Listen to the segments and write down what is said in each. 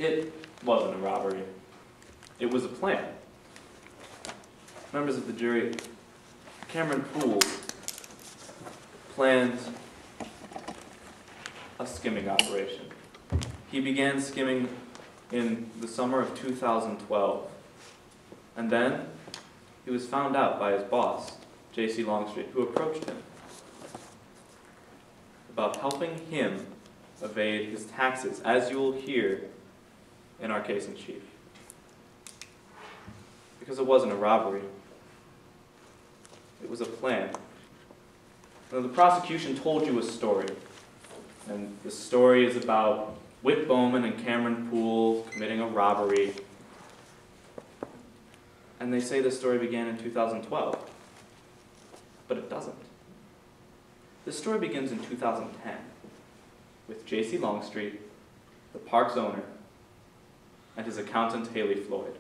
It wasn't a robbery. It was a plan. Members of the jury, Cameron Poole planned a skimming operation. He began skimming in the summer of 2012. And then he was found out by his boss, J.C. Longstreet, who approached him about helping him evade his taxes, as you will hear in our case in chief. Because it wasn't a robbery. It was a plan. Now, the prosecution told you a story. And the story is about Whit Bowman and Cameron Poole committing a robbery. And they say the story began in 2012. But it doesn't. The story begins in 2010 with J.C. Longstreet, the park's owner, and his accountant, Haley Floyd.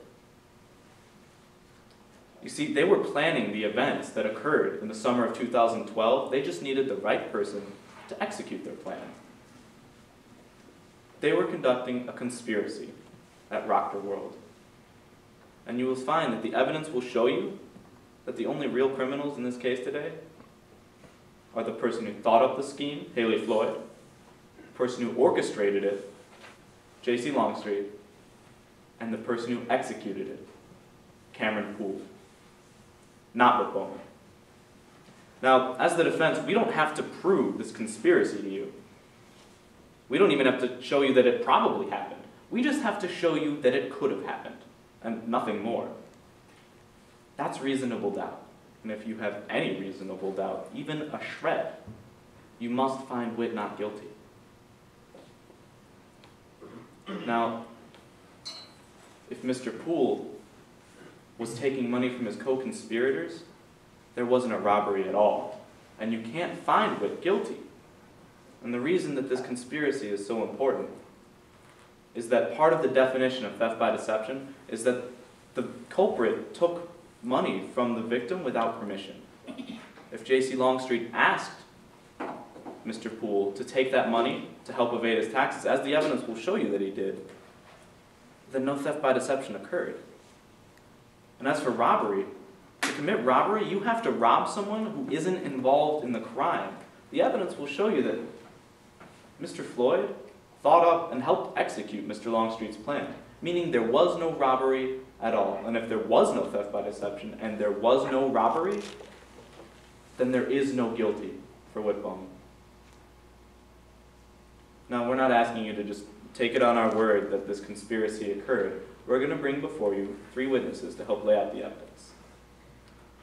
You see, they were planning the events that occurred in the summer of 2012. They just needed the right person to execute their plan. They were conducting a conspiracy at Rock the World. And you will find that the evidence will show you that the only real criminals in this case today are the person who thought up the scheme, Haley Floyd, the person who orchestrated it, J.C. Longstreet, and the person who executed it, Cameron Poole, not Whit Bowman. Now, as the defense, we don't have to prove this conspiracy to you. We don't even have to show you that it probably happened. We just have to show you that it could have happened, and nothing more. That's reasonable doubt. And if you have any reasonable doubt, even a shred, you must find Whit not guilty. Now, if Mr. Poole was taking money from his co-conspirators, there wasn't a robbery at all. And you can't find Whit guilty. And the reason that this conspiracy is so important is that part of the definition of theft by deception is that the culprit took money from the victim without permission. If J.C. Longstreet asked Mr. Poole to take that money to help evade his taxes, as the evidence will show you that he did, then no theft by deception occurred. And as for robbery, to commit robbery, you have to rob someone who isn't involved in the crime. The evidence will show you that Mr. Floyd thought up and helped execute Mr. Longstreet's plan, meaning there was no robbery at all. And if there was no theft by deception and there was no robbery, then there is no guilty for Whit Bowman. Now, we're not asking you to just take it on our word that this conspiracy occurred. We're going to bring before you 3 witnesses to help lay out the evidence.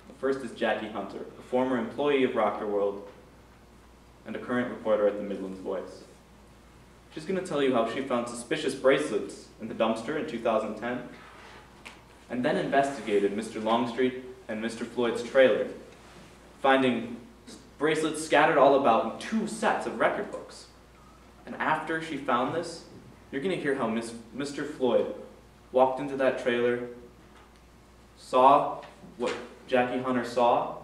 The first is Jackie Hunter, a former employee of Rock the World and a current reporter at the Midlands Voice. She's going to tell you how she found suspicious bracelets in the dumpster in 2010 and then investigated Mr. Longstreet and Mr. Floyd's trailer, finding bracelets scattered all about in 2 sets of record books. And after she found this, you're going to hear how Mr. Floyd walked into that trailer, saw what Jackie Hunter saw,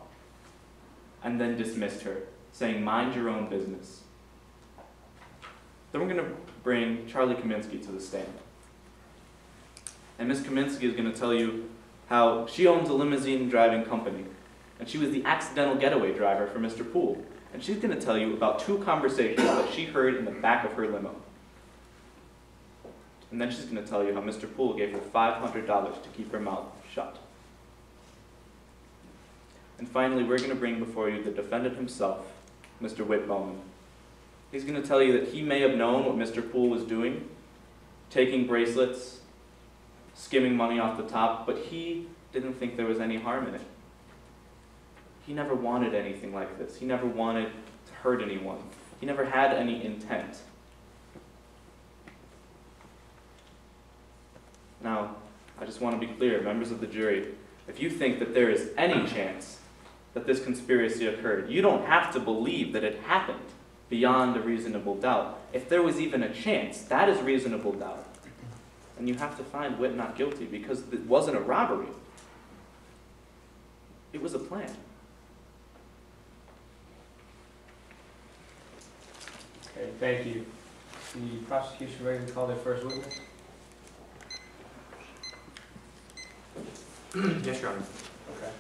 and then dismissed her, saying, "Mind your own business." Then we're going to bring Charlie Kaminsky to the stand. And Ms. Kaminsky is going to tell you how she owns a limousine driving company, and she was the accidental getaway driver for Mr. Poole. And she's going to tell you about 2 conversations that she heard in the back of her limo. And then she's going to tell you how Mr. Poole gave her $500 to keep her mouth shut. And finally, we're going to bring before you the defendant himself, Mr. Whit Bowman. He's going to tell you that he may have known what Mr. Poole was doing, taking bracelets, skimming money off the top, but he didn't think there was any harm in it. He never wanted anything like this. He never wanted to hurt anyone. He never had any intent. Now, I just want to be clear, members of the jury, if you think that there is any chance that this conspiracy occurred, you don't have to believe that it happened beyond a reasonable doubt. If there was even a chance, that is reasonable doubt. And you have to find Whit not guilty because it wasn't a robbery. It was a plan. Okay, thank you. The prosecution ready to call their first witness? Yes, Your Honor. Okay.